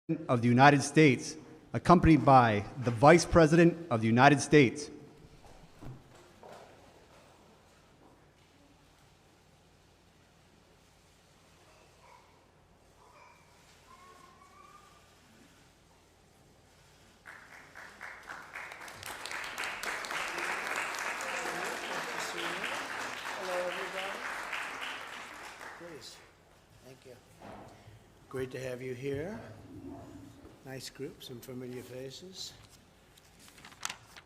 of the United States, accompanied by the Vice President of the United States. Thank you. Great to have you here. Nice group, some familiar faces.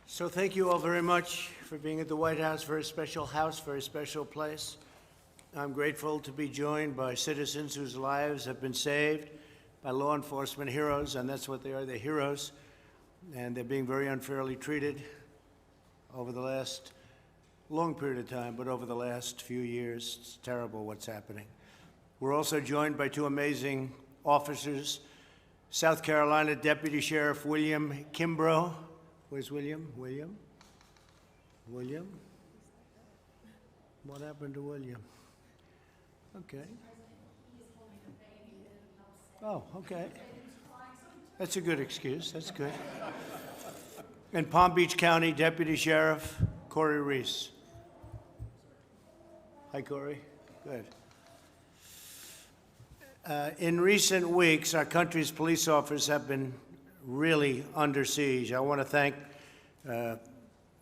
So thank you all very much for being at the White House, very special house, very special place. I'm grateful to be joined by citizens whose lives have been saved by law enforcement heroes, and that's what they are, they're heroes. And they're being very unfairly treated over the last long period of time, but over the last few years, it's terrible what's happening. We're also joined by two amazing officers, South Carolina Deputy Sheriff William Kimbrough. Where's William? William? What happened to William? Okay. Oh, okay. That's a good excuse. That's good. And Palm Beach County Deputy Sheriff Corey Reese. Hi, Corey. Good. In recent weeks, our country's police officers have been really under siege. I want to thank,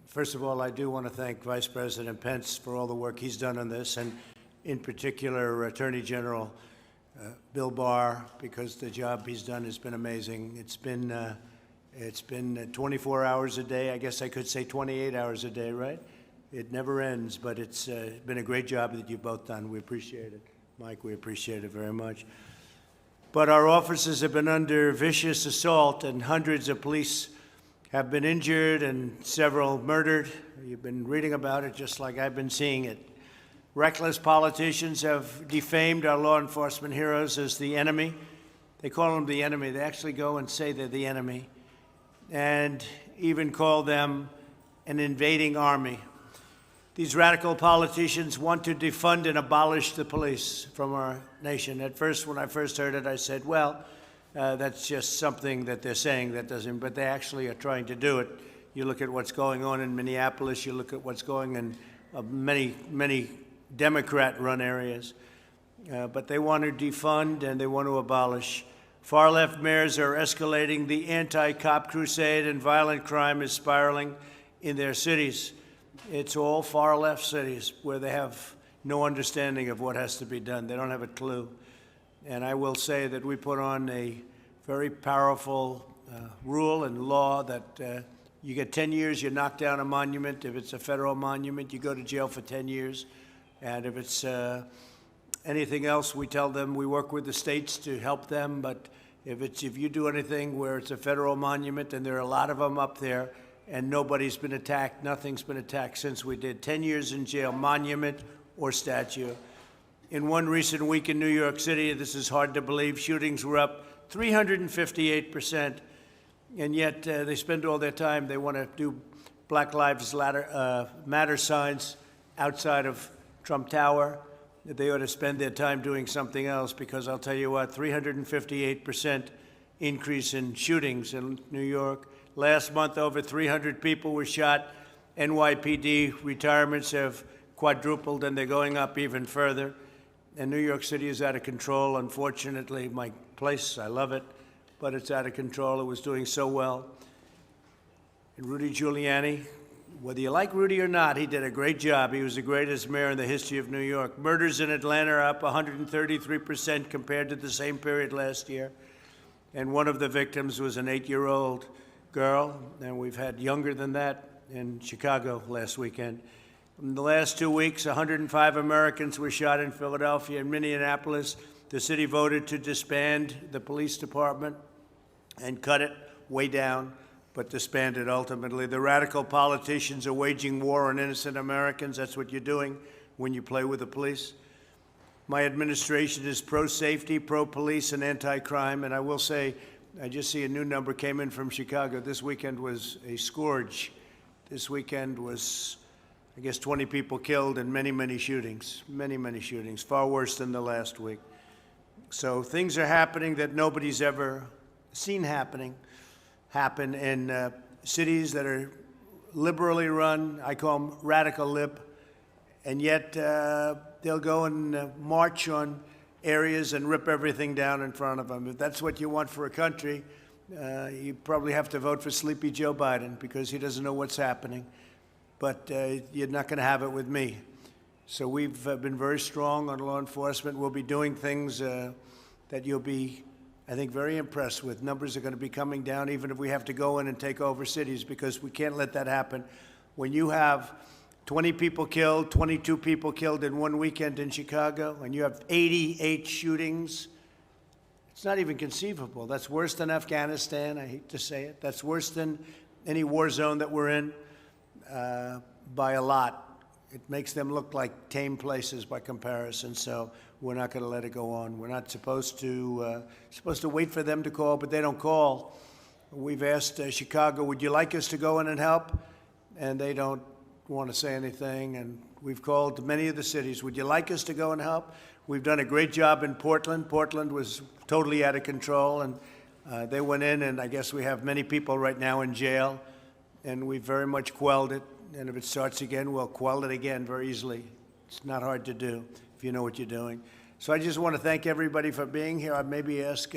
first of all, I do want to thank Vice President Pence for all the work he's done on this, and in particular, Attorney General Bill Barr, because the job he's done has been amazing. It's been 24 hours a day. I guess I could say 28 hours a day, right? It never ends, but it's been a great job that you've both done. We appreciate it. Mike, we appreciate it very much. But our officers have been under vicious assault, and hundreds of police have been injured and several murdered. You've been reading about it just like I've been seeing it. Reckless politicians have defamed our law enforcement heroes as the enemy. They call them the enemy. They actually go and say they're the enemy, and even call them an invading army. These radical politicians want to defund and abolish the police from our nation. At first, when I first heard it, I said, well, that's just something that they're saying that doesn't, but they actually are trying to do it. You look at what's going on in Minneapolis, you look at what's going on in many Democrat-run areas. But they want to defund and they want to abolish. Far-left mayors are escalating the anti-cop crusade, and violent crime is spiraling in their cities. It's all far-left cities where they have no understanding of what has to be done. They don't have a clue. And I will say that we put on a very powerful rule and law that you get 10 years, you knock down a monument. If it's a federal monument, you go to jail for 10 years. And if it's anything else, we tell them we work with the states to help them. But if you do anything where it's a federal monument, and there are a lot of them up there, and nobody's been attacked, nothing's been attacked since we did, 10 years in jail, monument or statue. In one recent week in New York City, this is hard to believe, shootings were up 358%, and yet they spend all their time, they want to do Black Lives Matter signs outside of Trump Tower. They ought to spend their time doing something else, because I'll tell you what, 358% increase in shootings in New York. Last month, over 300 people were shot. NYPD retirements have quadrupled, and they're going up even further. And New York City is out of control. Unfortunately, my place, I love it, but it's out of control. It was doing so well. And Rudy Giuliani, whether you like Rudy or not, he did a great job. He was the greatest mayor in the history of New York. Murders in Atlanta are up 133% compared to the same period last year. And one of the victims was an 8-year-old girl, and we've had younger than that in Chicago last weekend. In the last 2 weeks, 105 Americans were shot in Philadelphia and Minneapolis. The city voted to disband the police department and cut it way down, but disband it ultimately. The radical politicians are waging war on innocent Americans. That's what you're doing when you play with the police. My administration is pro-safety, pro-police, and anti-crime, and I will say, I just see a new number came in from Chicago. This weekend was a scourge. This weekend was, I guess, 20 people killed and many shootings, many shootings, far worse than the last week. So things are happening that nobody's ever seen happen in cities that are liberally run. I call them radical lib, and yet they'll go and march on areas and rip everything down in front of them. If that's what you want for a country, you probably have to vote for Sleepy Joe Biden because he doesn't know what's happening. But you're not going to have it with me. So we've been very strong on law enforcement. We'll be doing things that you'll be, I think, very impressed with. Numbers are going to be coming down, even if we have to go in and take over cities, because we can't let that happen. When you have 20 people killed, 22 people killed in one weekend in Chicago, and you have 88 shootings, it's not even conceivable. That's worse than Afghanistan, I hate to say it. That's worse than any war zone that we're in by a lot. It makes them look like tame places by comparison, so we're not going to let it go on. We're not supposed to wait for them to call, but they don't call. We've asked Chicago, would you like us to go in and help? And they don't want to say anything. And we've called many of the cities, would you like us to go and help? We've done a great job in Portland. Portland was totally out of control, and they went in, and I guess we have many people right now in jail, and we very much quelled it. And if it starts again, we'll quell it again very easily. It's not hard to do if you know what you're doing. So I just want to thank everybody for being here. I'd maybe ask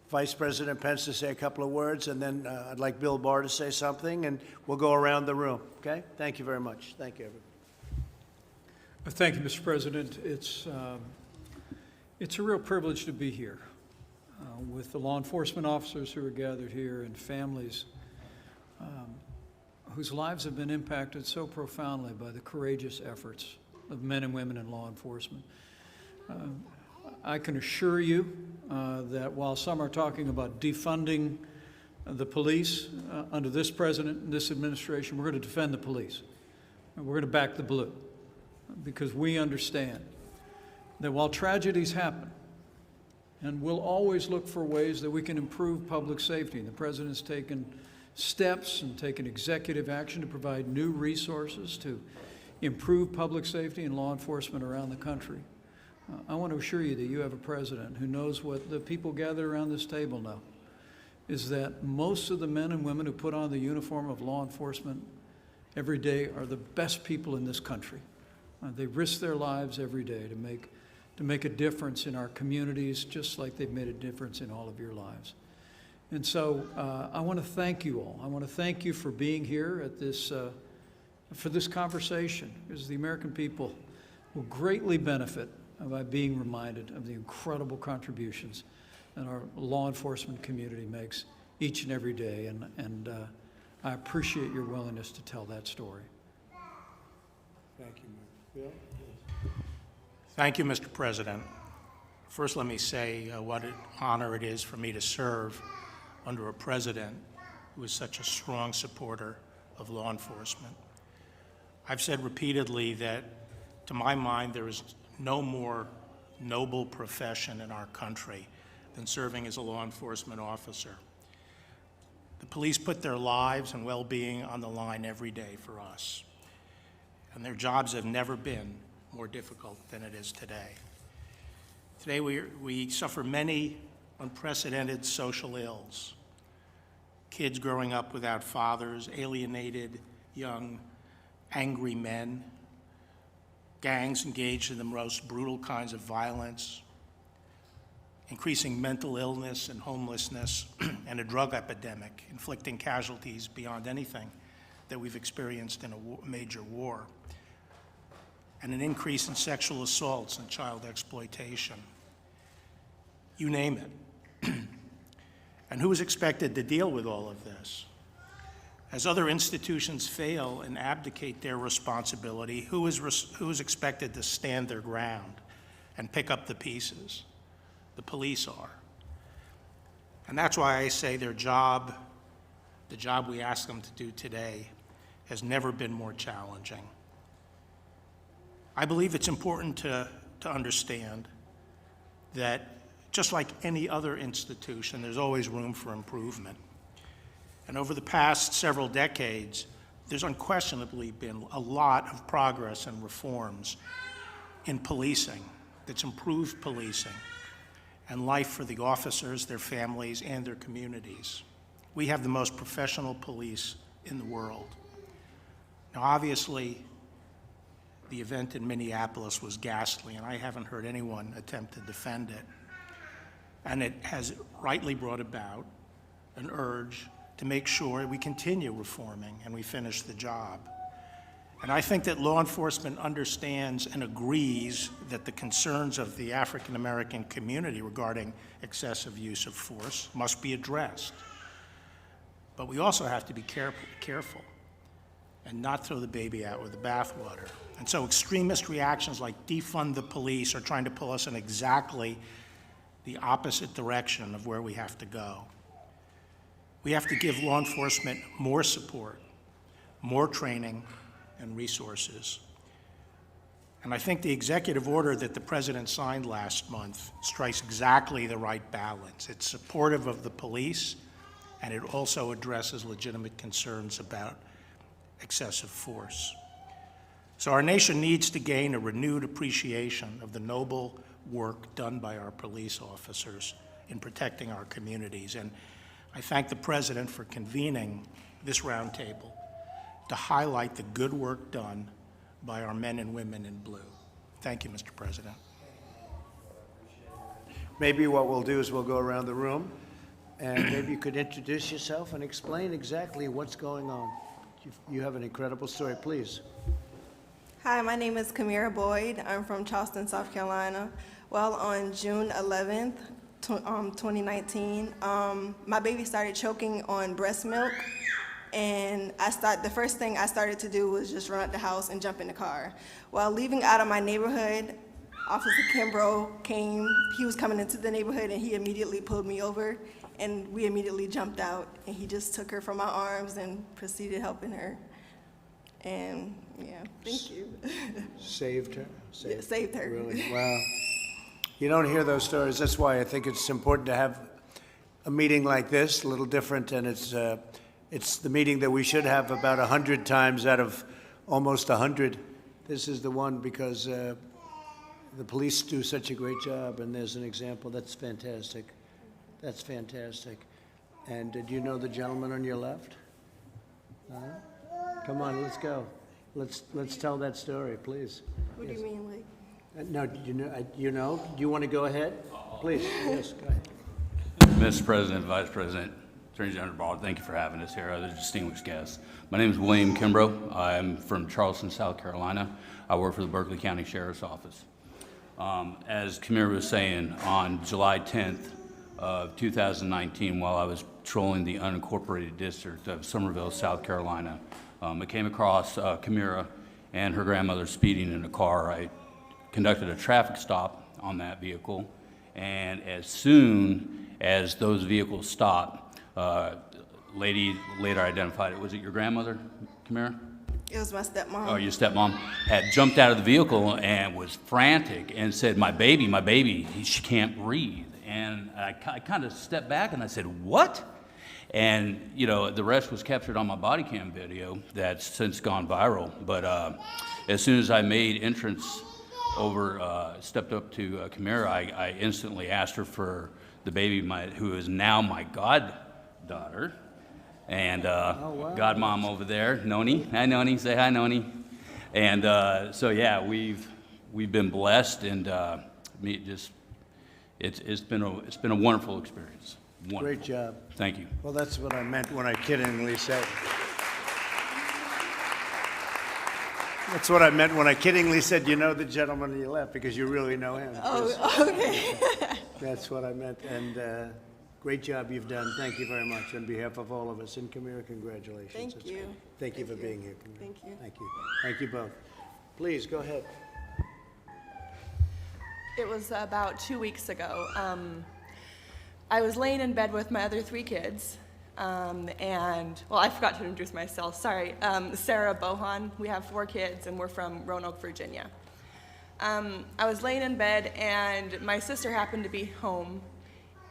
Vice President Pence to say a couple of words, and then I'd like Bill Barr to say something, and we'll go around the room, okay? Thank you very much. Thank you, everybody. Thank you, Mr. President. It's a real privilege to be here with the law enforcement officers who are gathered here and families whose lives have been impacted so profoundly by the courageous efforts of men and women in law enforcement. I can assure you that while some are talking about defunding the police under this president and this administration, we're going to defend the police. And we're going to back the blue because we understand that while tragedies happen, and we'll always look for ways that we can improve public safety, and the president's taken steps and taken executive action to provide new resources to improve public safety and law enforcement around the country. I want to assure you that you have a president who knows what the people gathered around this table know, is that most of the men and women who put on the uniform of law enforcement every day are the best people in this country. They risk their lives every day to make a difference in our communities, just like they've made a difference in all of your lives. And so I want to thank you all. I want to thank you for being here at this, for this conversation, because the American people will greatly benefit by being reminded of the incredible contributions that our law enforcement community makes each and every day. And I appreciate your willingness to tell that story. Thank you, Bill. Thank you, Mr. President. First, let me say what an honor it is for me to serve under a president who is such a strong supporter of law enforcement. I've said repeatedly that, to my mind, there is no more noble profession in our country than serving as a law enforcement officer. The police put their lives and well-being on the line every day for us, and their jobs have never been more difficult than it is today. Today we suffer many unprecedented social ills. Kids growing up without fathers, alienated young, angry men, gangs engaged in the most brutal kinds of violence, increasing mental illness and homelessness, and a drug epidemic inflicting casualties beyond anything that we've experienced in a major war, and an increase in sexual assaults and child exploitation. You name it. And who is expected to deal with all of this? As other institutions fail and abdicate their responsibility, who is expected to stand their ground and pick up the pieces? The police are. And that's why I say their job, the job we ask them to do today, has never been more challenging. I believe it's important to understand that just like any other institution, there's always room for improvement. And over the past several decades, there's unquestionably been a lot of progress and reforms in policing that's improved policing. and life for the officers, their families, and their communities. We have the most professional police in the world. Now, obviously, the event in Minneapolis was ghastly, and I haven't heard anyone attempt to defend it. And it has rightly brought about an urge to make sure we continue reforming and we finish the job. And I think that law enforcement understands and agrees that the concerns of the African American community regarding excessive use of force must be addressed. But we also have to be careful and not throw the baby out with the bathwater. And so extremist reactions like defund the police are trying to pull us in exactly the opposite direction of where we have to go. We have to give law enforcement more support, more training, and resources. And I think the executive order that the president signed last month strikes exactly the right balance. It's supportive of the police, and it also addresses legitimate concerns about excessive force. So our nation needs to gain a renewed appreciation of the noble work done by our police officers in protecting our communities. And I thank the president for convening this roundtable to highlight the good work done by our men and women in blue. Thank you, Mr. President. Maybe what we'll do is we'll go around the room, and maybe you could introduce yourself and explain exactly what's going on. You have an incredible story, please. Hi, my name is Kamira Boyd. I'm from Charleston, South Carolina. Well, on June 11th, 2019, my baby started choking on breast milk, and the first thing I started to do was just run out the house and jump in the car. While leaving out of my neighborhood, Officer Kimbrough came. He was coming into the neighborhood, and he immediately pulled me over, and we immediately jumped out, and he just took her from my arms and proceeded helping her. And yeah, thank you. Saved her? Yeah, saved her. Really? Wow. You don't hear those stories. That's why I think it's important to have a meeting like this, a little different, and it's the meeting that we should have about 100 times out of almost 100. This is the one because the police do such a great job, and there's an example. That's fantastic. That's fantastic. And did you know the gentleman on your left? Come on, let's go. Let's tell that story, please. What do you mean, like? No, do you know? Do you want to go ahead? Please, yes, go ahead. Mr. President, Vice President, Attorney General Barr, thank you for having us here, other distinguished guests. My name is William Kimbrough. I'm from Charleston, South Carolina. I work for the Berkeley County Sheriff's Office. As Kamira was saying, on July 10th of 2019, while I was patrolling the unincorporated district of Summerville, South Carolina, I came across Kamira and her grandmother speeding in a car. I conducted a traffic stop on that vehicle, and as soon as those vehicles stopped, lady later identified it. Was it your grandmother, Kamira? It was my stepmom. Oh, your stepmom had jumped out of the vehicle and was frantic and said, my baby, she can't breathe. And I kind of stepped back and I said, what? And, you know, the rest was captured on my body cam video that's since gone viral. But as soon as I made entrance over, stepped up to Kamira, I instantly asked her for the baby, who is now my goddaughter. And godmom over there, Noni. Hi, Noni. Say hi, Noni. And so, yeah, we've been blessed, and it's been a wonderful experience. Wonderful. Great job. Thank you. Well, that's what I meant when I kiddingly said. That's what I meant when I kiddingly said, you know the gentleman on your left, because you really know him. Oh, okay. That's what I meant, and great job you've done. Thank you very much on behalf of all of us. And Kamira, congratulations. Thank That's you. great. Thank you for being here, Kamira. Thank you. Thank you. Thank you both. Please, go ahead. It was about 2 weeks ago. I was laying in bed with my other 3 kids, and, well, I forgot to introduce myself, sorry. Sarah Bohan, we have 4 kids, and we're from Roanoke, Virginia. I was laying in bed, and my sister happened to be home,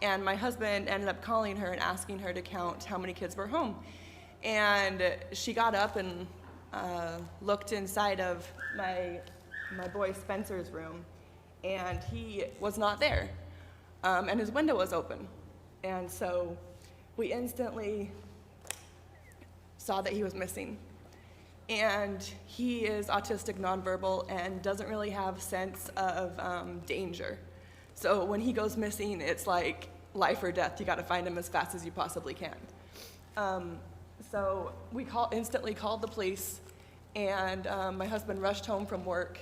and my husband ended up calling her and asking her to count how many kids were home. And she got up and looked inside of my boy Spencer's room, and he was not there. and his window was open. And so we instantly saw that he was missing. And he is autistic nonverbal and doesn't really have sense of danger. So when he goes missing, it's like life or death. You got to find him as fast as you possibly can. So we instantly called the police, and my husband rushed home from work,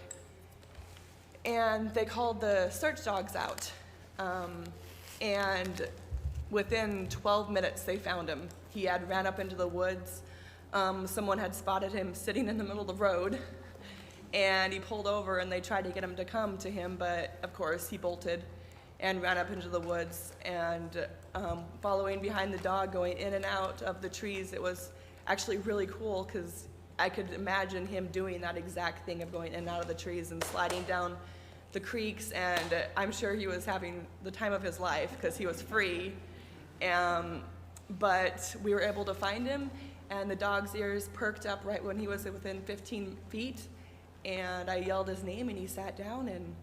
and they called the search dogs out. And within 12 minutes, they found him. He had ran up into the woods. Someone had spotted him sitting in the middle of the road, and he pulled over, and they tried to get him to come to him, but of course he bolted and ran up into the woods. And following behind the dog, going in and out of the trees, it was actually really cool because I could imagine him doing that exact thing of going in and out of the trees and sliding down the creeks, and I'm sure he was having the time of his life because he was free. But we were able to find him, and the dog's ears perked up right when he was within 15 feet, and I yelled his name, and he sat down, and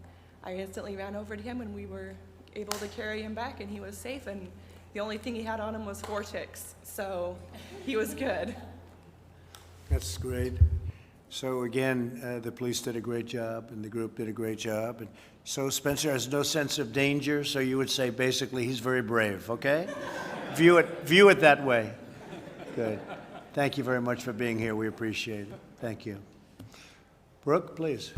I instantly ran over to him, and we were able to carry him back, and he was safe, and the only thing he had on him was 4 ticks, so he was good. That's great. So again, the police did a great job, and the group did a great job. And so Spencer has no sense of danger, so you would say basically he's very brave, okay? View it that way. Good. Thank you very much for being here. We appreciate it. Thank you. Brooke, please.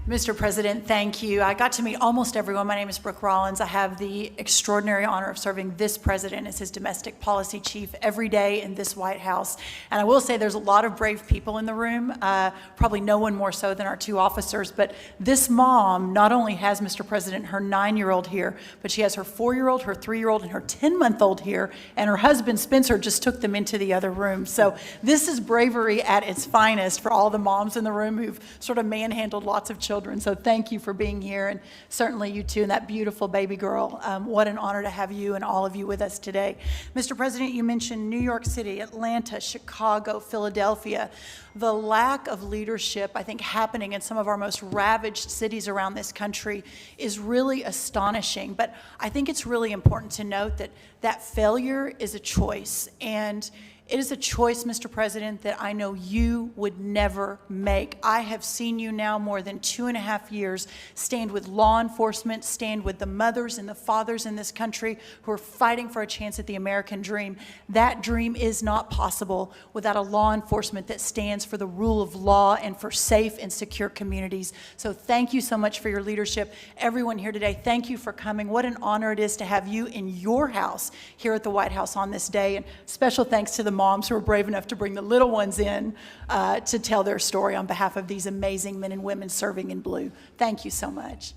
Mr. President, thank you. I got to meet almost everyone. My name is Brooke Rollins. I have the extraordinary honor of serving this president as his domestic policy chief every day in this White House. And I will say there's a lot of brave people in the room, probably no one more so than our 2 officers. But this mom not only has, Mr. President, her 9-year-old here, but she has her 4-year-old, her 3-year-old, and her 10-month-old here. And her husband, Spencer, just took them into the other room. So this is bravery at its finest for all the moms in the room who've sort of manhandled lots of children. So thank you for being here, and certainly you too, and that beautiful baby girl. What an honor to have you and all of you with us today. Mr. President, you mentioned New York City, Atlanta, Chicago, Philadelphia. The lack of leadership, I think, happening in some of our most ravaged cities around this country is really astonishing. But I think it's really important to note that that failure is a choice, and it is a choice, Mr. President, that I know you would never make. I have seen you now more than 2.5 years stand with law enforcement, stand with the mothers and the fathers in this country who are fighting for a chance at the American dream. That dream is not possible without a law enforcement that stands for the rule of law and for safe and secure communities. So thank you so much for your leadership. Everyone here today, thank you for coming. What an honor it is to have you in your house here at the White House on this day. And special thanks to the moms who are brave enough to bring the little ones in to tell their story on behalf of these amazing men and women serving in blue. Thank you so much.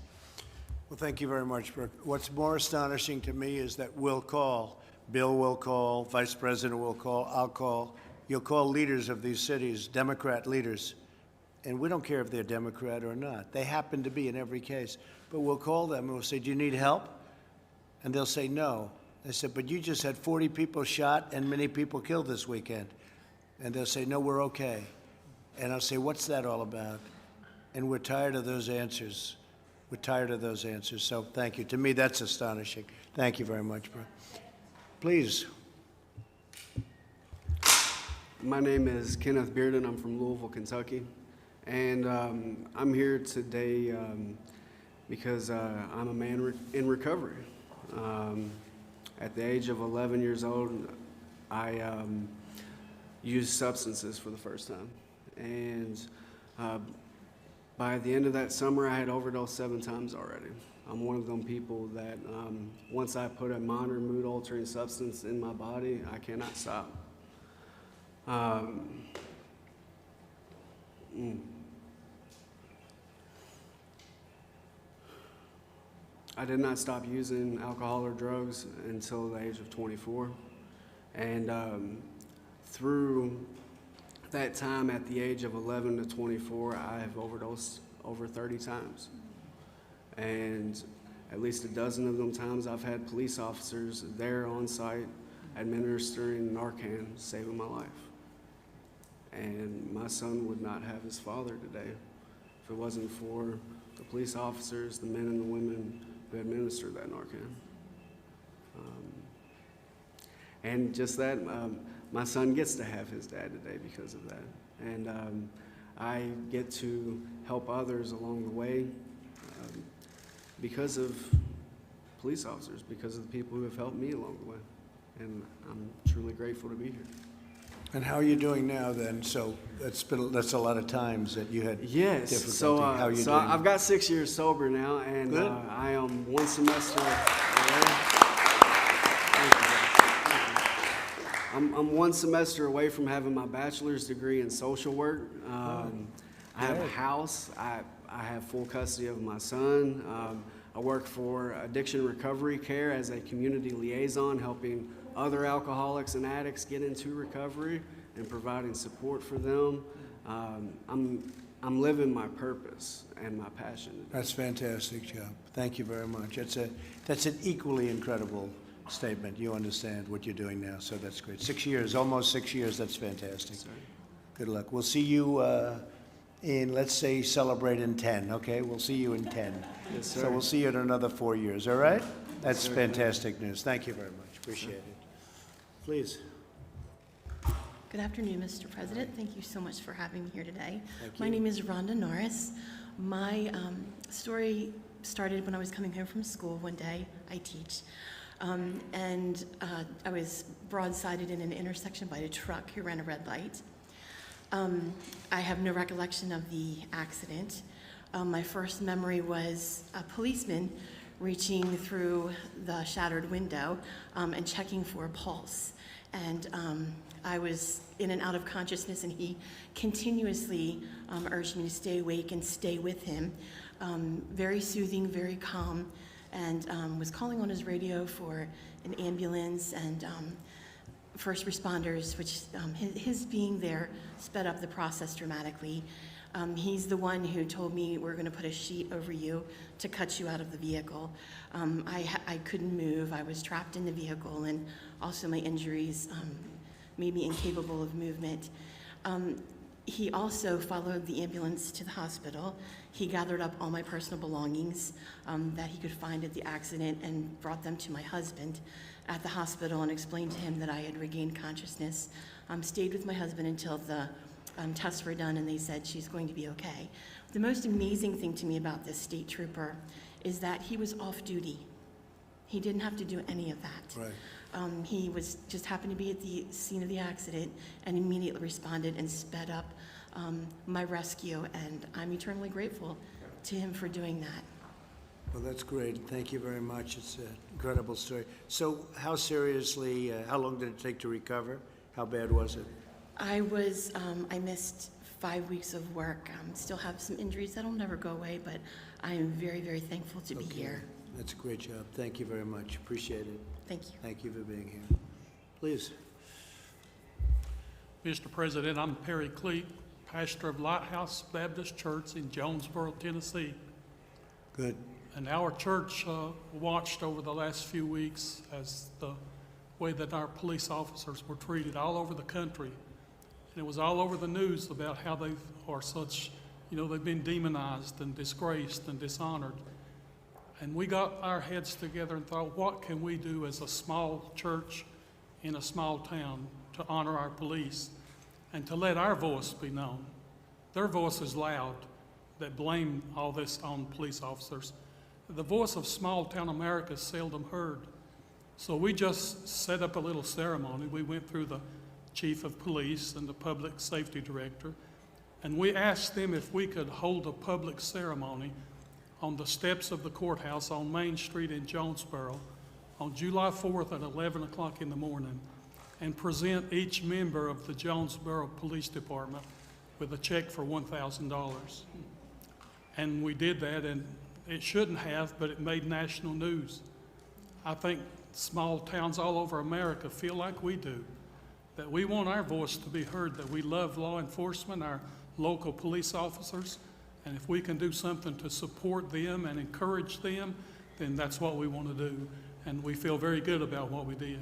Well, thank you very much, Brooke. What's more astonishing to me is that we'll call, Bill will call, Vice President will call, I'll call. You'll call leaders of these cities, Democrat leaders, and we don't care if they're Democrat or not. They happen to be in every case. But we'll call them and we'll say, do you need help? And they'll say no. I said, but you just had 40 people shot and many people killed this weekend. And they'll say, no, we're okay. And I'll say, what's that all about? And we're tired of those answers. We're tired of those answers. So thank you. To me, that's astonishing. Thank you very much, bro. Please. My name is Kenneth Bearden. I'm from Louisville, Kentucky. And I'm here today because I'm a man in recovery. At the age of 11 years old, I used substances for the first time. And by the end of that summer, I had overdosed 7 times already. I'm one of them people that once I put a minor mood-altering substance in my body, I cannot stop. I did not stop using alcohol or drugs until the age of 24. And through that time, at the age of 11 to 24, I have overdosed over 30 times. And at least a dozen of them times, I've had police officers there on site administering Narcan, saving my life. And my son would not have his father today if it wasn't for the police officers, the men and the women who administered that Narcan. And just that, my son gets to have his dad today because of that. And I get to help others along the way because of police officers, because of the people who have helped me along the way. And I'm truly grateful to be here. And how are you doing now then? So that's a lot of times that you had Yes, difficulty. so, How are you so doing? I've got 6 years sober now, and Good. I am one semester away. I'm one semester away from having my bachelor's degree in social work. I have a house. I have full custody of my son. I work for Addiction Recovery Care as a community liaison, helping other alcoholics and addicts get into recovery and providing support for them. I'm living my purpose and my passion. That's fantastic, Joe. Thank you very much. That's an equally incredible statement. You understand what you're doing now, so that's great. 6 years, almost 6 years. That's fantastic. Sorry. Good luck. We'll see you in, let's say, celebrate in 10, okay? We'll see you in 10. Yes, sir. So we'll see you in another 4 years, all right? That's sir. fantastic news. Thank you very much. Appreciate it. Please. Good afternoon, Mr. President. Thank you so much for having me here today. Thank My you. name is Rhonda Norris. My story started when I was coming home from school one day. I teach. I was broadsided in an intersection by a truck who ran a red light. I have no recollection of the accident. My first memory was a policeman reaching through the shattered window and checking for a pulse. And I was in and out of consciousness, and he continuously urged me to stay awake and stay with him. Very soothing, very calm, and was calling on his radio for an ambulance and first responders, which his being there sped up the process dramatically. He's the one who told me, we're going to put a sheet over you to cut you out of the vehicle. I couldn't move. I was trapped in the vehicle, and also my injuries made me incapable of movement. He also followed the ambulance to the hospital. He gathered up all my personal belongings that he could find at the accident and brought them to my husband at the hospital and explained to him that I had regained consciousness. Stayed with my husband until the tests were done, and they said she's going to be okay. The most amazing thing to me about this state trooper is that he was off duty. He didn't have to do any of that. Right. He was just happened to be at the scene of the accident and immediately responded and sped up my rescue, and I'm eternally grateful to him for doing that. Well, that's great. Thank you very much. It's an incredible story. So how seriously, how long did it take to recover? How bad was it? I missed 5 weeks of work. Still have some injuries that'll never go away, but I am very, very thankful to be here. That's a great job. Thank you very much. Appreciate it. Thank you. Thank you for being here. Please. Mr. President, I'm Perry Cleet, pastor of Lighthouse Baptist Church in Jonesboro, Tennessee. Good. And our church watched over the last few weeks as the way that our police officers were treated all over the country. And it was all over the news about how they are such, they've been demonized and disgraced and dishonored. And we got our heads together and thought, what can we do as a small church in a small town to honor our police and to let our voice be known? Their voice is loud, that blame all this on police officers. The voice of small town America is seldom heard. So we just set up a little ceremony. We went through the chief of police and the public safety director, and we asked them if we could hold a public ceremony on the steps of the courthouse on Main Street in Jonesboro on July 4th at 11 o'clock in the morning and present each member of the Jonesboro Police Department with a check for $1,000. And we did that, and it shouldn't have, but it made national news. I think small towns all over America feel like we do, that we want our voice to be heard, that we love law enforcement, our local police officers, and if we can do something to support them and encourage them, then that's what we want to do. And we feel very good about what we did.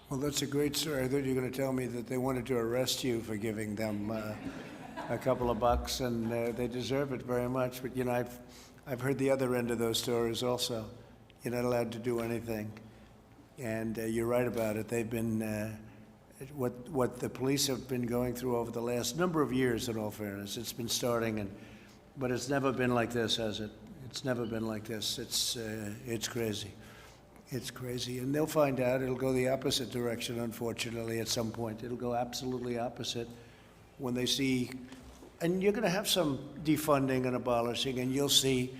Well, that's a great story. I thought you were going to tell me that they wanted to arrest you for giving them a couple of bucks, and they deserve it very much. But, I've heard the other end of those stories also. You're not allowed to do anything. And you're right about it. They've been, what the police have been going through over the last number of years, in all fairness. It's been starting, but it's never been like this, has it? It's never been like this. It's crazy. It's crazy. And they'll find out. It'll go the opposite direction, unfortunately, at some point. It'll go absolutely opposite when they see, and you're going to have some defunding and abolishing, and you'll see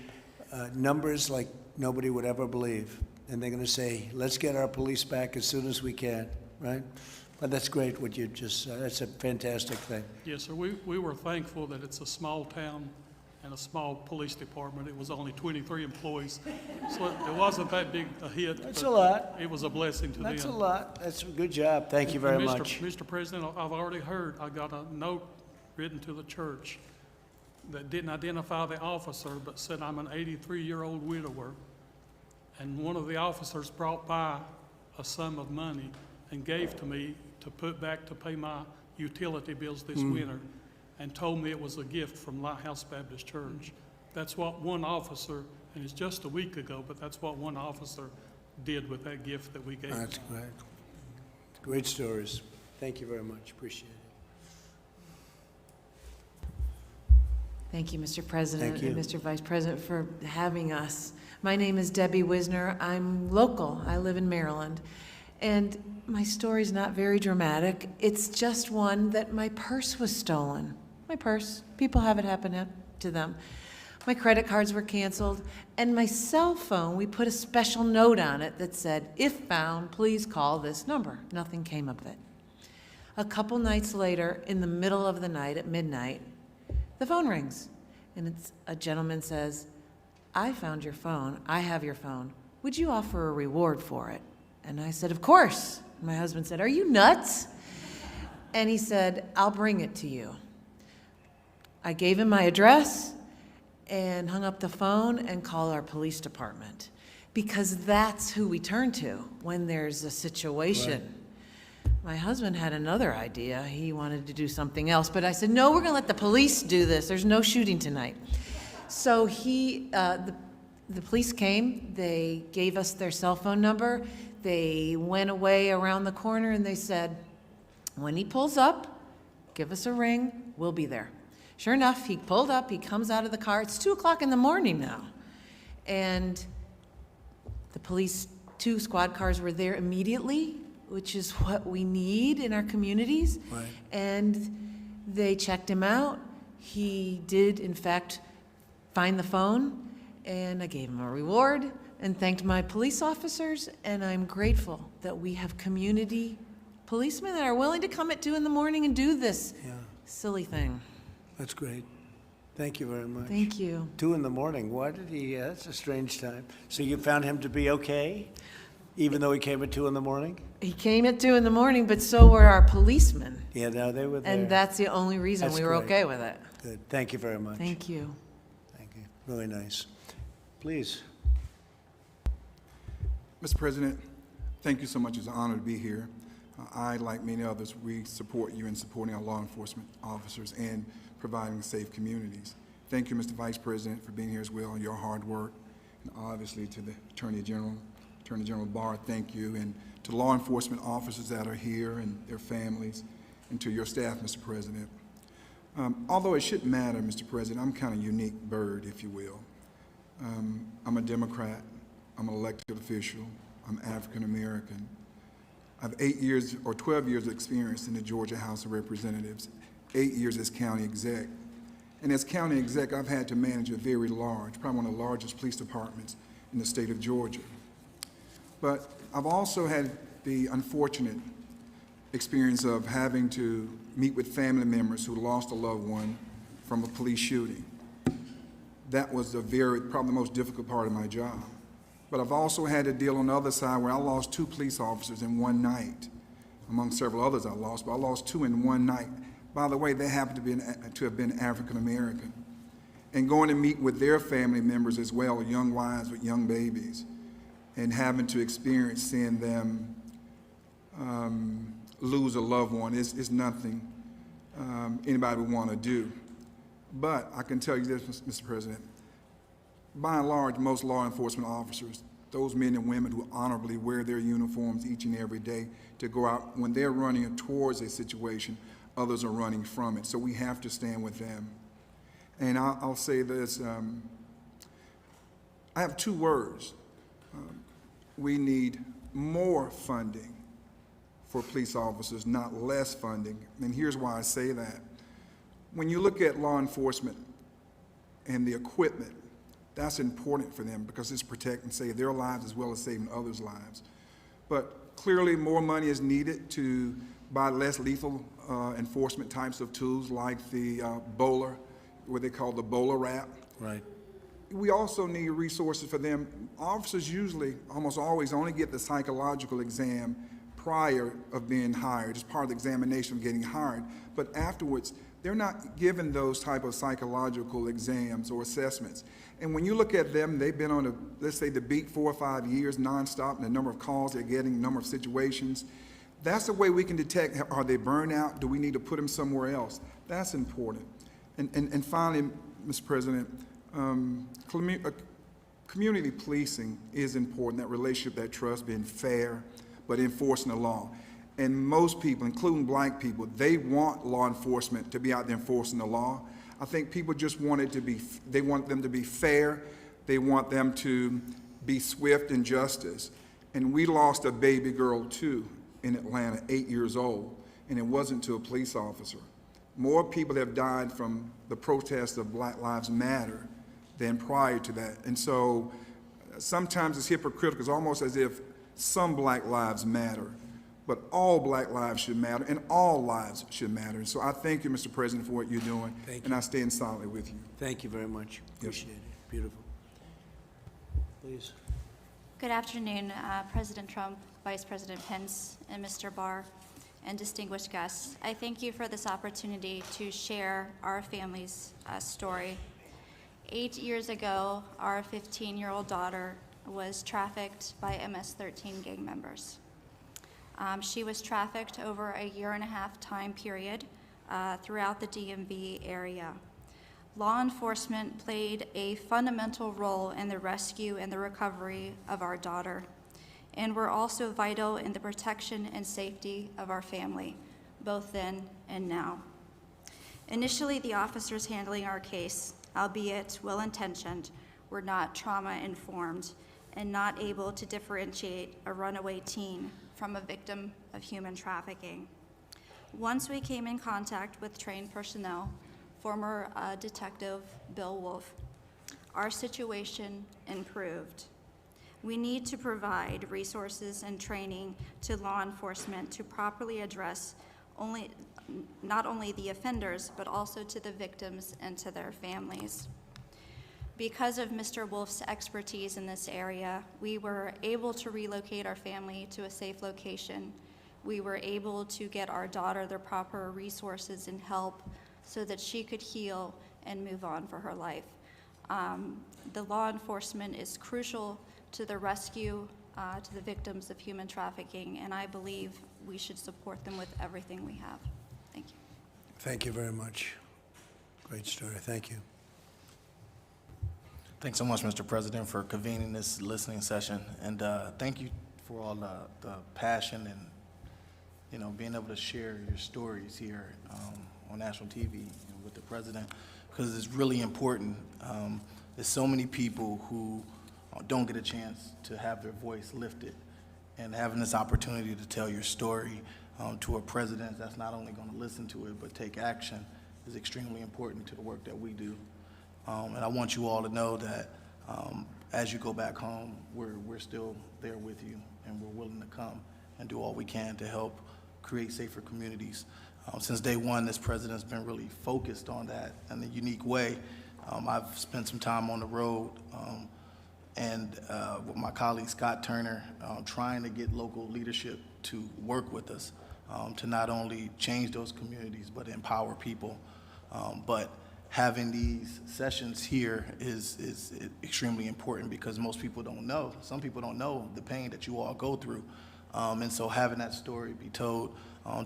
numbers like nobody would ever believe. And they're going to say, let's get our police back as soon as we can, right? But that's great what you just said. That's a fantastic thing. Yes, sir. We were thankful that it's a small town and a small police department. It was only 23 employees, so it wasn't that big a hit. That's but a lot. It was a blessing to them. That's a lot. That's a good job. Thank you very And much. Mr. President, I've already heard, I got a note written to the church that didn't identify the officer, but said I'm an 83-year-old widower. And one of the officers brought by a sum of money and gave to me to put back to pay my utility bills this winter, and told me it was a gift from Lighthouse Baptist Church. That's what one officer, and it's just a week ago, but that's what one officer did with that gift that we gave him. That's great. Great stories. Thank you very much. Appreciate it. Thank you, Mr. President. Thank you. And Mr. Vice President, for having us. My name is Debbie Wisner. I'm local. I live in Maryland. And my story's not very dramatic. It's just one that my purse was stolen. My purse. People have it happen to them. My credit cards were canceled. And my cell phone, we put a special note on it that said, if found, please call this number. Nothing came of it. A couple nights later, in the middle of the night, at midnight, the phone rings. And a gentleman says, I found your phone. I have your phone. Would you offer a reward for it? And I said, of course. My husband said, are you nuts? And he said, I'll bring it to you. I gave him my address and hung up the phone and called our police department, because that's who we turn to when there's a situation. Right. My husband had another idea. He wanted to do something else, but I said, no, we're gonna let the police do this. There's no shooting tonight. So the police came, they gave us their cell phone number, they went away around the corner and they said, when he pulls up, give us a ring, we'll be there. Sure enough, he pulled up, he comes out of the car, it's 2 o'clock in the morning now. And the police, 2 squad cars were there immediately, which is what we need in our communities. Right. And they checked him out. He did, in fact, find the phone, and I gave him a reward and thanked my police officers, and I'm grateful that we have community policemen that are willing to come at 2 in the morning and do this silly thing. That's great. Thank you very much. Thank you. 2 in the morning. Why did he? That's a strange time. So you found him to be okay, even though he came at 2 in the morning? He came at 2 in the morning, but so were our policemen. Yeah, no, they were there. And that's the only reason That's we were great. okay with it. Good. Thank you very much. Thank you. Thank you. Really nice. Please. Mr. President, thank you so much. It's an honor to be here. I, like many others, we support you in supporting our law enforcement officers and providing safe communities. Thank you, Mr. Vice President, for being here as well and your hard work. And obviously to the Attorney General Barr, thank you. And to law enforcement officers that are here and their families, and to your staff, Mr. President. Although it shouldn't matter, Mr. President, I'm kind of a unique bird, if you will. I'm a Democrat. I'm an elected official. I'm African American. I have 8 years or 12 years of experience in the Georgia House of Representatives, 8 years as county exec. And as county exec, I've had to manage a very large, probably one of the largest police departments in the state of Georgia. But I've also had the unfortunate experience of having to meet with family members who lost a loved one from a police shooting. That was probably the most difficult part of my job. But I've also had to deal on the other side where I lost 2 police officers in one night, among several others I lost, but I lost 2 in one night. By the way, they happened to have been African American. And going to meet with their family members as well, young wives with young babies, and having to experience seeing them lose a loved one is nothing anybody would want to do. But I can tell you this, Mr. President, by and large, most law enforcement officers, those men and women who honorably wear their uniforms each and every day to go out when they're running towards a situation, others are running from it. So we have to stand with them. And I'll say this, I have two words. We need more funding for police officers, not less funding. And here's why I say that. When you look at law enforcement and the equipment, that's important for them because it's protect and save their lives as well as saving others' lives. But clearly more money is needed to buy less lethal enforcement types of tools like the bowler, what they call the bowler wrap. Right. We also need resources for them. Officers usually, almost always, only get the psychological exam prior of being hired. It's part of the examination of getting hired. But afterwards, they're not given those type of psychological exams or assessments. And when you look at them, they've been on, let's say, the beat 4 or 5 years nonstop, and the number of calls they're getting, the number of situations. That's the way we can detect, are they burned out? Do we need to put them somewhere else? That's important. And finally, Mr. President, community policing is important, that relationship, that trust, being fair, but enforcing the law. And most people, including black people, they want law enforcement to be out there enforcing the law. I think people just want it to be, they want them to be fair, they want them to be swift in justice. And we lost a baby girl too in Atlanta, 8 years old, and it wasn't to a police officer. More people have died from the protest of Black Lives Matter than prior to that. And so sometimes it's hypocritical. It's almost as if some black lives matter, but all black lives should matter and all lives should matter. And so I thank you, Mr. President, for what you're doing. Thank you. And I stand solidly with you. Thank you very much. Appreciate it. Beautiful. Please. Good afternoon, President Trump, Vice President Pence, and Mr. Barr, and distinguished guests. I thank you for this opportunity to share our family's story. 8 years ago, our 15-year-old daughter was trafficked by MS-13 gang members. She was trafficked over a 1.5-year time period throughout the DMV area. Law enforcement played a fundamental role in the rescue and the recovery of our daughter, and were also vital in the protection and safety of our family, both then and now. Initially, the officers handling our case, albeit well-intentioned, were not trauma-informed and not able to differentiate a runaway teen from a victim of human trafficking. Once we came in contact with trained personnel, former Detective Bill Wolf, our situation improved. We need to provide resources and training to law enforcement to properly address not only the offenders, but also to the victims and to their families. Because of Mr. Wolf's expertise in this area, we were able to relocate our family to a safe location. We were able to get our daughter the proper resources and help so that she could heal and move on for her life. The law enforcement is crucial to the rescue, to the victims of human trafficking, and I believe we should support them with everything we have. Thank you. Thank you very much. Great story. Thank you. Thanks so much, Mr. President, for convening this listening session, and thank you for all the passion and being able to share your stories here on national TV with the president, because it's really important. There's so many people who don't get a chance to have their voice lifted, and having this opportunity to tell your story to a president that's not only going to listen to it but take action is extremely important to the work that we do. And I want you all to know that as you go back home, we're still there with you, and we're willing to come and do all we can to help create safer communities. Since day one, this president's been really focused on that in a unique way. I've spent some time on the road and with my colleague Scott Turner, trying to get local leadership to work with us to not only change those communities but empower people. But having these sessions here is extremely important because most people don't know. Some people don't know the pain that you all go through. And so having that story be told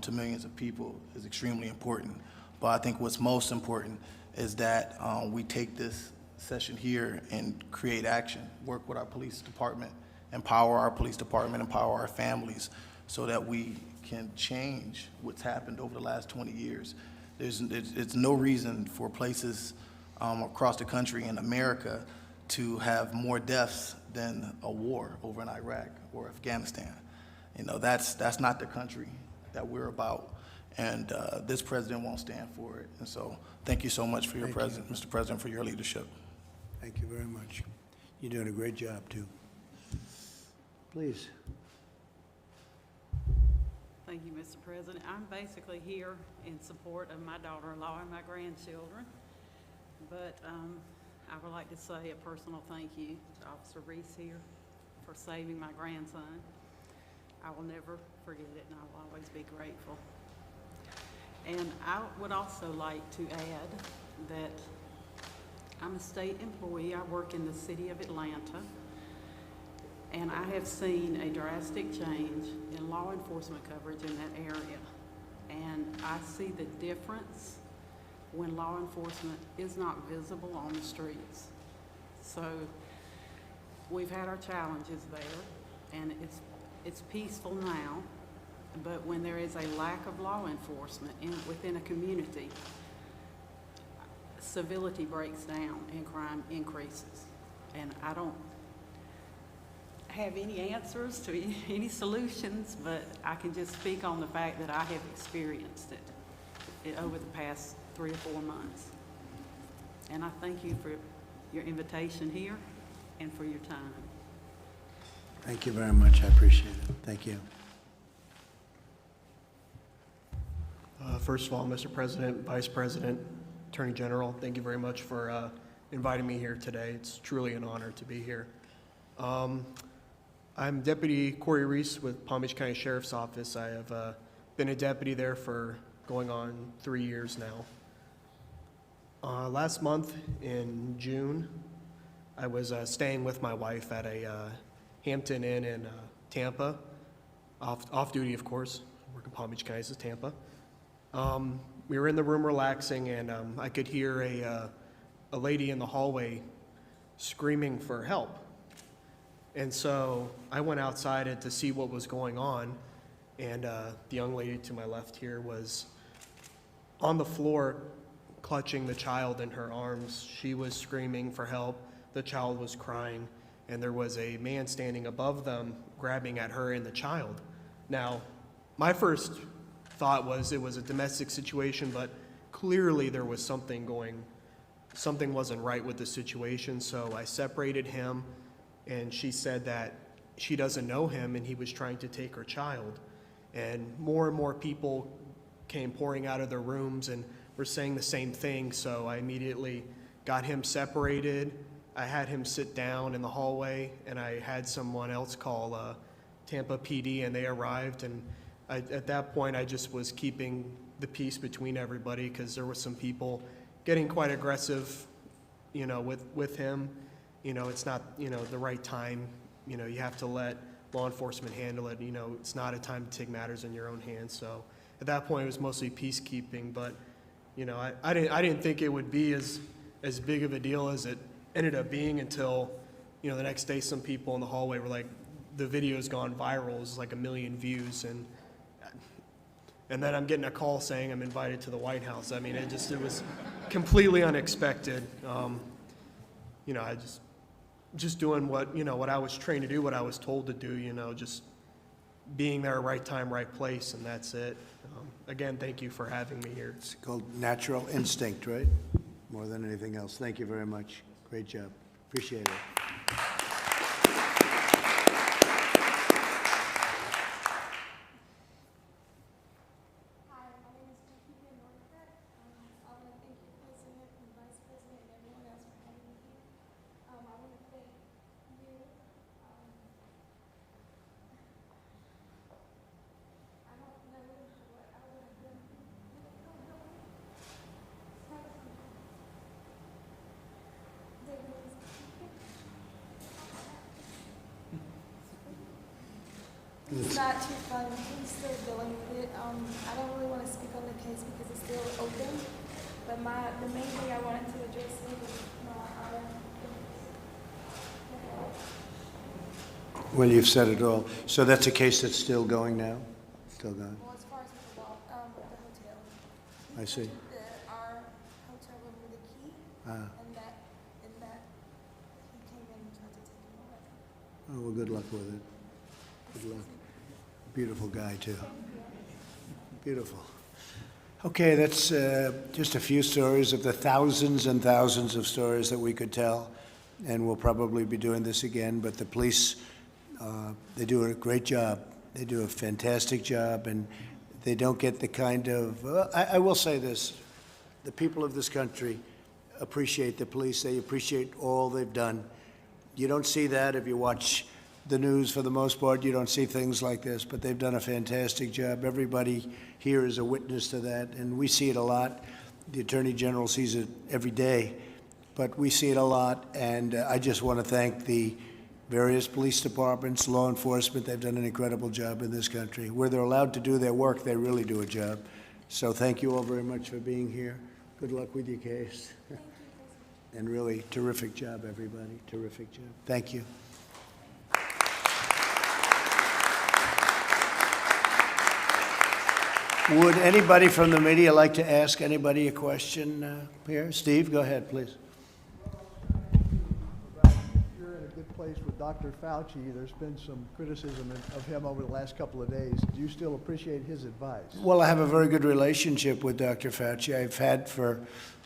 to millions of people is extremely important. But I think what's most important is that we take this session here and create action, work with our police department empower our police department, empower our families, so that we can change what's happened over the last 20 years. It's no reason for places across the country in America to have more deaths than a war over in Iraq or Afghanistan. You know, that's not the country that we're about, and this president won't stand for it. And so thank you so much for your Mr. President, for your leadership. Thank you very much. You're doing a great job, too. Please. Thank you, Mr. President. I'm basically here in support of my daughter-in-law and my grandchildren, but I would like to say a personal thank you to Officer Reese here for saving my grandson. I will never forget it, and I will always be grateful. And I would also like to add that I'm a state employee. I work in the city of Atlanta, and I have seen a drastic change in law enforcement coverage in that area. And I see the difference when law enforcement is not visible on the streets. So we've had our challenges there, and it's peaceful now, but when there is a lack of law enforcement within a community, civility breaks down and crime increases. And I don't have any answers to any solutions, but I can just speak on the fact that I have experienced it over the past 3 or 4 months. And I thank you for your invitation here and for your time. Thank you very much. I appreciate it. Thank you. First of all, Mr. President, Vice President, Attorney General, thank you very much for inviting me here today. It's truly an honor to be here. I'm Deputy Corey Reese with Palm Beach County Sheriff's Office. I have been a deputy there for going on 3 years now. Last month in June, I was staying with my wife at a Hampton Inn in Tampa, off duty, of course. I work in Palm Beach County, this is Tampa. We were in the room relaxing, and I could hear a lady in the hallway screaming for help. And so I went outside to see what was going on, and the young lady to my left here was on the floor clutching the child in her arms. She was screaming for help. The child was crying, and there was a man standing above them grabbing at her and the child. Now, my first thought was it was a domestic situation, but clearly there was something wasn't right with the situation, so I separated him, and she said that she doesn't know him and he was trying to take her child. And more people came pouring out of their rooms and were saying the same thing, so I immediately got him separated. I had him sit down in the hallway, and I had someone else call Tampa PD, and they arrived, and at that point I just was keeping the peace between everybody because there were some people getting quite aggressive, with him. It's not, the right time. You have to let law enforcement handle it. It's not a time to take matters in your own hands. So at that point, it was mostly peacekeeping. But, I didn't think it would be as big of a deal as it ended up being until, the next day some people in the hallway were like, the video's gone viral. It was like 1 million views. And then I'm getting a call saying I'm invited to the White House. I mean, it was completely unexpected. I just doing what I was trained to do, what I was told to do, just being there, right time, right place, and that's it. Again, thank you for having me here. It's called natural instinct, right? More than anything else. Thank you very much. Great job. Appreciate it. It's not too fun. He's still dealing with it. I don't really want to speak on the case because it's still open. But the main thing I wanted to address was my Well, you've said it all. So that's a case that's still going now? Still going? Well, as far as the hotel. I see. Our hotel room with the key, and that he came in and tried to take him away. Oh, well, good luck with it. Good luck. Beautiful guy, too. Beautiful. Okay, that's just a few stories of the thousands and thousands of stories that we could tell, and we'll probably be doing this again, but the police, they do a great job. They do a fantastic job, and they don't get the kind of, I will say this, the people of this country appreciate the police. They appreciate all they've done. You don't see that if you watch the news for the most part. You don't see things like this, but they've done a fantastic job. Everybody here is a witness to that, and we see it a lot. The Attorney General sees it every day, but we see it a lot, and I just want to thank the various police departments, law enforcement. They've done an incredible job in this country. Where they're allowed to do their work, they really do a job. So thank you all very much for being here. Good luck with your case. And really, terrific job, everybody. Terrific job. Thank you. Would anybody from the media like to ask anybody a question here? Steve, go ahead, please. You're in a good place with Dr. Fauci. There's been some criticism of him over the last couple of days. Do you still appreciate his advice? Well, I have a very good relationship with Dr. Fauci. I've had for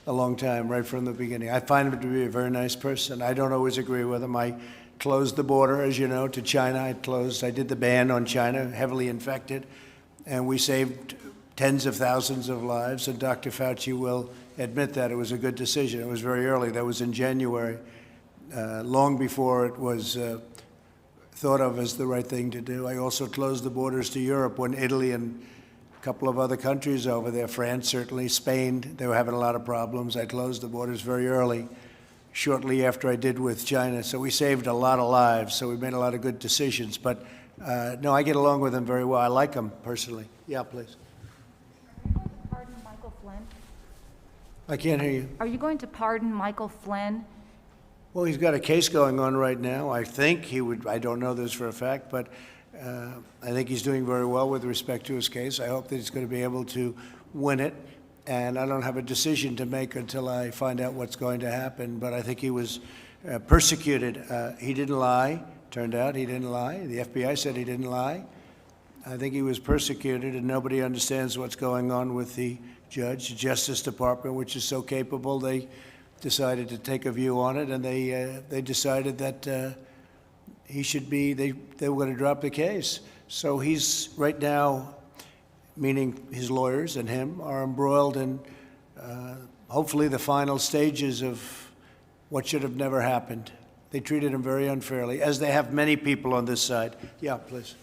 a long time, right from the beginning. I find him to be a very nice person. I don't always agree with him. I closed the border, as you know, to China. I did the ban on China, heavily infected, and we saved tens of thousands of lives, and Dr. Fauci will admit that it was a good decision. It was very early. That was in January, long before it was thought of as the right thing to do. I also closed the borders to Europe when Italy and a couple of other countries over there, France certainly, Spain, they were having a lot of problems. I closed the borders very early, shortly after I did with China. So we saved a lot of lives, so we made a lot of good decisions. But no, I get along with him very well. I like him personally. Yeah, please. Pardon Michael Flynn? I can't hear you. Are you going to pardon Michael Flynn? Well, he's got a case going on right now. I think he would, I don't know this for a fact, but I think he's doing very well with respect to his case. I hope that he's going to be able to win it. And I don't have a decision to make until I find out what's going to happen. But I think he was persecuted. He didn't lie. Turned out he didn't lie. The FBI said he didn't lie. I think he was persecuted, and nobody understands what's going on with the Justice Department, which is so capable. They decided to take a view on it, and they decided that he should be, they were going to drop the case. So he's right now, meaning his lawyers and him, are embroiled in hopefully the final stages of what should have never happened. They treated him very unfairly, as they have many people on this side. Yeah, please.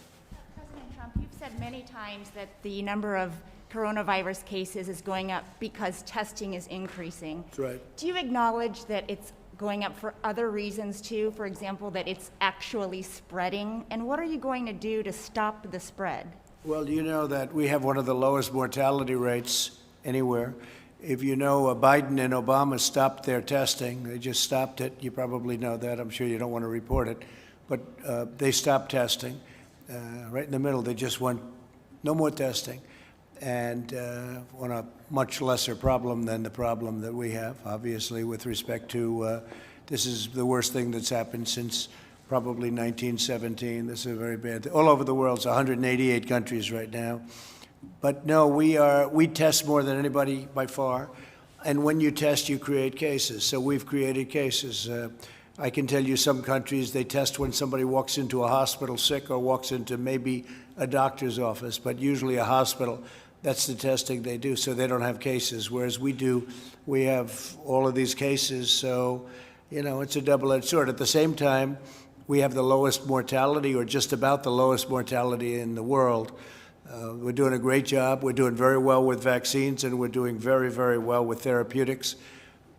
President Trump, you've said many times that the number of coronavirus cases is going up because testing is increasing. That's right. Do you acknowledge that it's going up for other reasons too? For example, that it's actually spreading? And what are you going to do to stop the spread? Well, you know that we have one of the lowest mortality rates anywhere. If you know, Biden and Obama stopped their testing. They just stopped it. You probably know that. I'm sure you don't want to report it. But they stopped testing. Right in the middle, they just went, no more testing. And on a much lesser problem than the problem that we have, obviously, with respect to, this is the worst thing that's happened since probably 1917. This is a very bad thing. All over the world, it's 188 countries right now. But no, we test more than anybody by far. And when you test, you create cases. So we've created cases. I can tell you some countries, they test when somebody walks into a hospital sick or walks into maybe a doctor's office, but usually a hospital. That's the testing they do, so they don't have cases, whereas we do. We have all of these cases, so, you know, it's a double-edged sword. At the same time, we have the lowest mortality, or just about the lowest mortality in the world. We're doing a great job. We're doing very well with vaccines, and we're doing very, very well with therapeutics.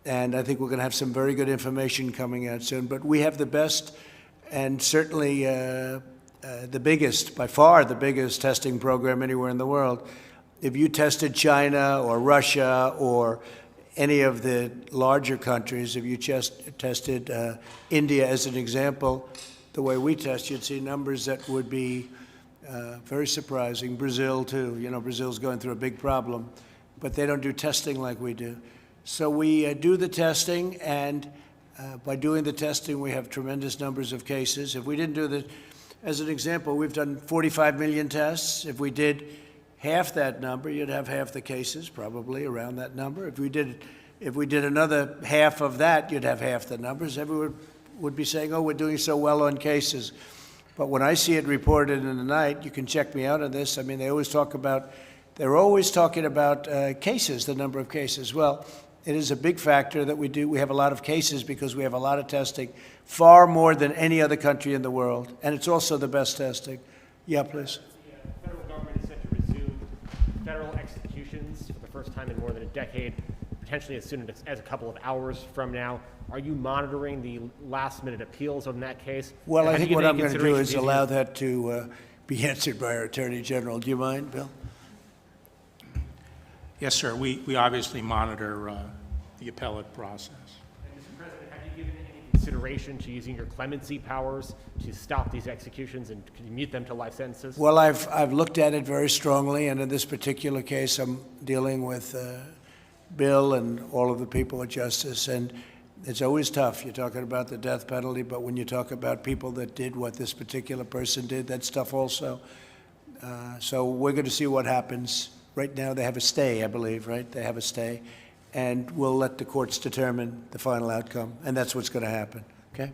And I think we're going to have some very good information coming out soon. But we have the best and certainly the biggest, by far the biggest testing program anywhere in the world. If you tested China or Russia or any of the larger countries, if you just tested India as an example, the way we test, you'd see numbers that would be very surprising. Brazil, too. You know, Brazil's going through a big problem, but they don't do testing like we do. So we do the testing, and by doing the testing, we have tremendous numbers of cases. If we didn't do the, as an example, we've done 45 million tests. If we did half that number, you'd have half the cases, probably around that number. If we did another half of that, you'd have half the numbers. Everyone would be saying, oh, we're doing so well on cases. But when I see it reported in the night, you can check me out on this. I mean, they're always talking about cases, the number of cases. Well, it is a big factor that we do. We have a lot of cases because we have a lot of testing, far more than any other country in the world. And it's also the best testing. Yeah, please. The federal government is set to resume federal executions for the first time in more than a decade, potentially as soon as a couple of hours from now. Are you monitoring the last-minute appeals on that case? Well, I think what I'm going to do is allow that to be answered by our Attorney General. Do you mind, Bill? Yes, sir. We obviously monitor the appellate process. And Mr. President, have you given any consideration to using your clemency powers to stop these executions and commute them to life sentences? Well, I've looked at it very strongly, and in this particular case, I'm dealing with Bill and all of the people at Justice, and it's always tough. You're talking about the death penalty, but when you talk about people that did what this particular person did, that's tough also. So we're going to see what happens. Right now, they have a stay, I believe, right? They have a stay, and we'll let the courts determine the final outcome, and that's what's going to happen, okay?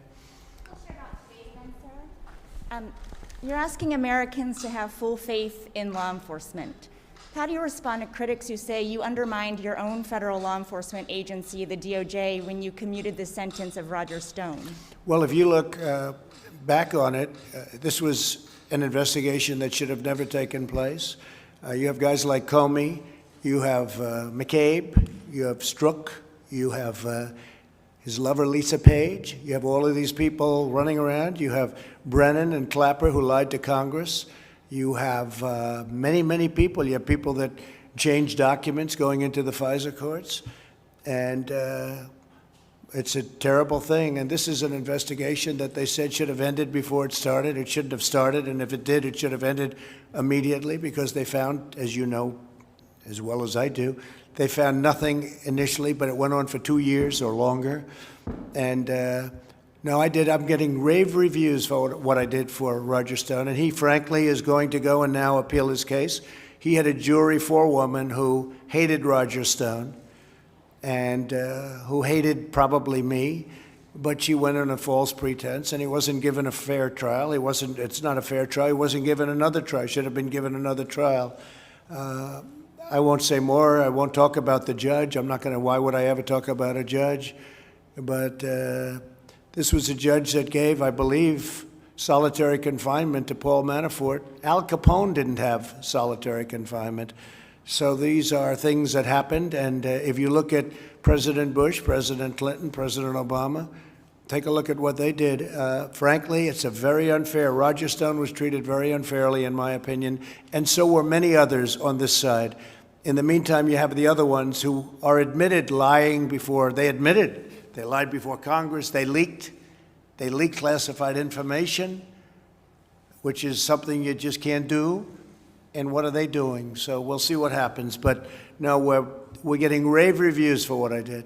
You're asking Americans to have full faith in law enforcement. How do you respond to critics who say you undermined your own federal law enforcement agency, the DOJ, when you commuted the sentence of Roger Stone? Well, if you look back on it, this was an investigation that should have never taken place. You have guys like Comey, you have McCabe, you have Strzok, you have his lover Lisa Page, you have all of these people running around, you have Brennan and Clapper who lied to Congress, you have many, many people, you have people that changed documents going into the FISA courts, and it's a terrible thing, and this is an investigation that they said should have ended before it started. It shouldn't have started, and if it did, it should have ended immediately because they found, as you know as well as I do, they found nothing initially, but it went on for 2 years or longer. And no, I'm getting rave reviews for what I did for Roger Stone, and he frankly is going to go and now appeal his case. He had a jury forewoman who hated Roger Stone, and who hated probably me, but she went on a false pretense, and he wasn't given a fair trial. It's not a fair trial. He wasn't given another trial. Should have been given another trial. I won't say more. I won't talk about the judge. Why would I ever talk about a judge? But this was a judge that gave, I believe, solitary confinement to Paul Manafort. Al Capone didn't have solitary confinement. So these are things that happened, and if you look at President Bush, President Clinton, President Obama, take a look at what they did. Frankly, it's a very unfair. Roger Stone was treated very unfairly, in my opinion, and so were many others on this side. In the meantime, you have the other ones who are admitted lying before, they admitted they lied before Congress, they leaked classified information, which is something you just can't do. And what are they doing? So we'll see what happens. But no, we're getting rave reviews for what I did.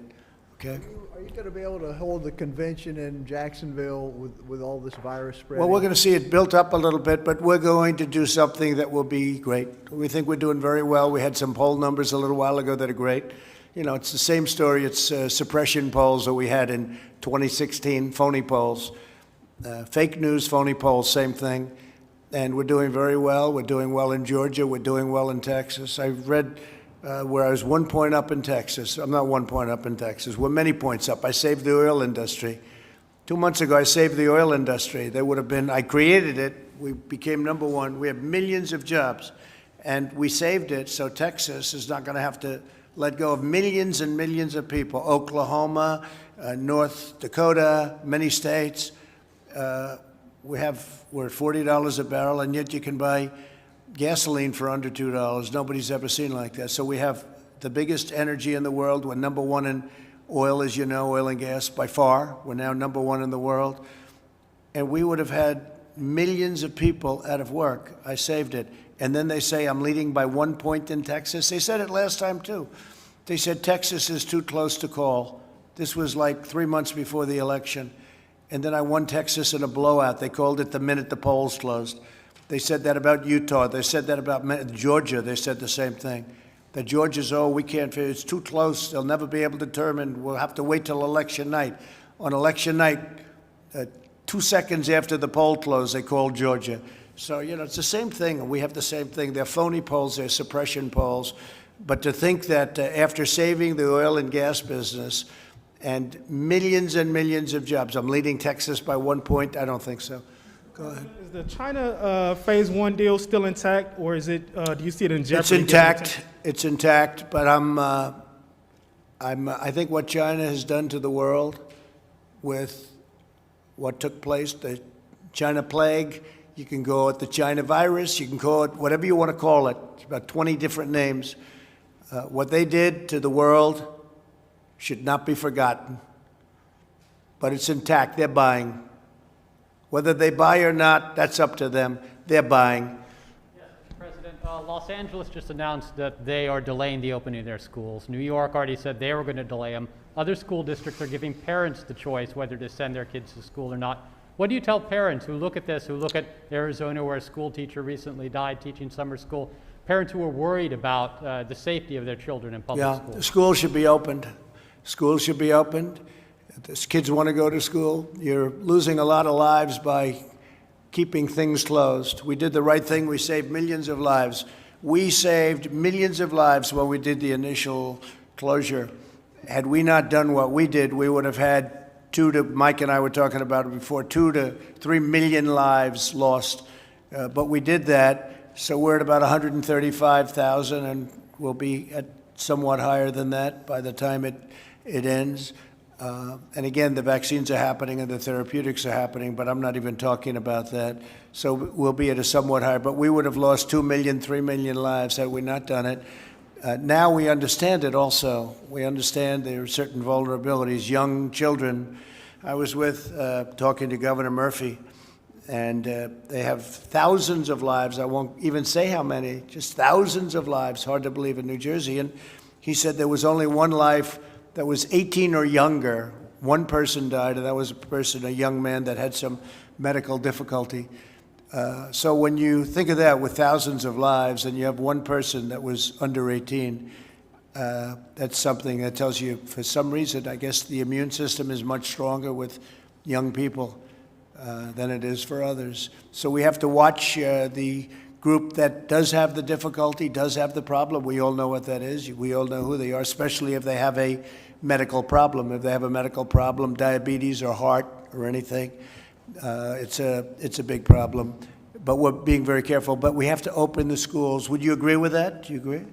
Okay. Are you going to be able to hold the convention in Jacksonville with all this virus spreading? Well, we're going to see it built up a little bit, but we're going to do something that will be great. We think we're doing very well. We had some poll numbers a little while ago that are great. You know, it's the same story. It's suppression polls that we had in 2016, phony polls. Fake news, phony polls, same thing. And we're doing very well. We're doing well in Georgia. We're doing well in Texas. I read where I was 1 point up in Texas. I'm not 1 point up in Texas. We're many points up. I saved the oil industry. 2 months ago, I saved the oil industry. I created it. We became #1. We have millions of jobs, and we saved it. So Texas is not going to have to let go of millions and millions of people. Oklahoma, North Dakota, many states. We're at $40 a barrel, and yet you can buy gasoline for under $2. Nobody's ever seen like that. So we have the biggest energy in the world. We're #1 in oil, as you know, oil and gas by far. We're now #1 in the world. and we would have had millions of people out of work. I saved it. And then they say I'm leading by 1 point in Texas. They said it last time, too. They said Texas is too close to call. This was like 3 months before the election. And then I won Texas in a blowout. They called it the minute the polls closed. They said that about Utah. They said that about Georgia. They said the same thing. That Georgia's, we can't, it's too close. They'll never be able to determine. We'll have to wait till election night. On election night, 2 seconds after the poll closed, they called Georgia. So, it's the same thing. We have the same thing. They're phony polls. They're suppression polls. But to think that after saving the oil and gas business and millions of jobs, I'm leading Texas by 1 point, I don't think so. Go ahead. Is the China Phase 1 deal still intact, or is it? Do you see it in jeopardy? It's intact. It's intact. But I think what China has done to the world with what took place, the China plague, you can call it the China virus, you can call it whatever you want to call it. It's about 20 different names. What they did to the world should not be forgotten. But it's intact. They're buying. Whether they buy or not, that's up to them. They're buying. Yes, Mr. President, Los Angeles just announced that they are delaying the opening of their schools. New York already said they were going to delay them. Other school districts are giving parents the choice whether to send their kids to school or not. What do you tell parents who look at this, who look at Arizona where a school teacher recently died teaching summer school, parents who are worried about the safety of their children in public schools? Yeah, schools should be opened. Schools should be opened. If kids want to go to school, you're losing a lot of lives by keeping things closed. We did the right thing. We saved millions of lives. We saved millions of lives when we did the initial closure. Had we not done what we did, we would have had Mike and I were talking about it before, 2 to 3 million lives lost. But we did that, so we're at about 135,000, and we'll be at somewhat higher than that by the time it ends. And again, the vaccines are happening and the therapeutics are happening, but I'm not even talking about that. So we'll be at a somewhat higher, but we would have lost 2 million, 3 million lives had we not done it. Now we understand it also. We understand there are certain vulnerabilities. Young children, I was talking to Governor Murphy, and they have thousands of lives. I won't even say how many, just thousands of lives. Hard to believe in New Jersey. And he said there was only one life that was 18 or younger. One person died, and that was a young man that had some medical difficulty. So when you think of that with thousands of lives and you have one person that was under 18, that's something that tells you, for some reason, I guess the immune system is much stronger with young people than it is for others. So we have to watch the group that does have the difficulty, does have the problem. We all know what that is. We all know who they are, especially if they have a medical problem. If they have a medical problem, diabetes or heart or anything, it's a big problem. But we're being very careful. But we have to open the schools. Would you agree with that? Do you agree?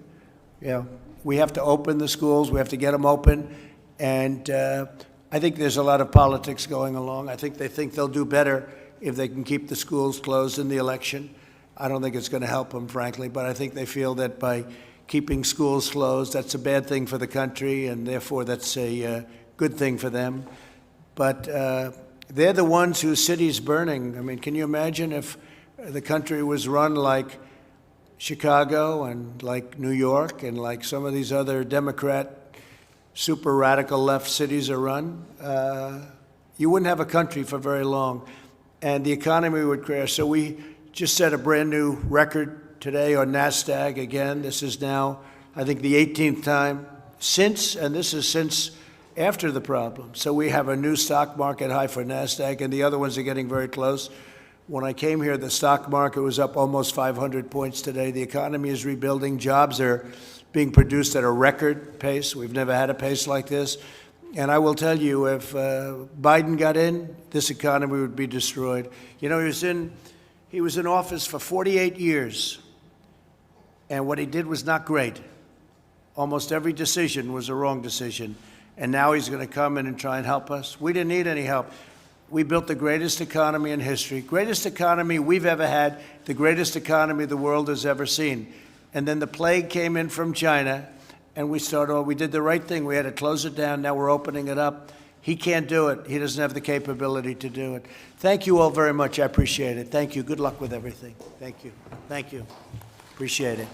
Yeah. We have to open the schools. We have to get them open. And I think there's a lot of politics going along. I think they think they'll do better if they can keep the schools closed in the election. I don't think it's going to help them, frankly. But I think they feel that by keeping schools closed, that's a bad thing for the country, and therefore that's a good thing for them. But they're the ones whose city's burning. I mean, can you imagine if the country was run like Chicago and like New York and like some of these other Democrat super radical left cities are run? You wouldn't have a country for very long, and the economy would crash. So we just set a brand new record today on NASDAQ again. This is now, I think, the 18th time since, and this is since after the problem. So we have a new stock market high for NASDAQ, and the other ones are getting very close. When I came here, the stock market was up almost 500 points today. The economy is rebuilding. Jobs are being produced at a record pace. We've never had a pace like this. And I will tell you, if Biden got in, this economy would be destroyed. You know, he was in office for 48 years, and what he did was not great. Almost every decision was a wrong decision. And now he's going to come in and try and help us. We didn't need any help. We built the greatest economy in history, greatest economy we've ever had, the greatest economy the world has ever seen. And then the plague came in from China, and we did the right thing. We had to close it down. Now we're opening it up. He can't do it. He doesn't have the capability to do it. Thank you all very much. I appreciate it. Thank you. Good luck with everything. Thank you. Thank you. Appreciate it.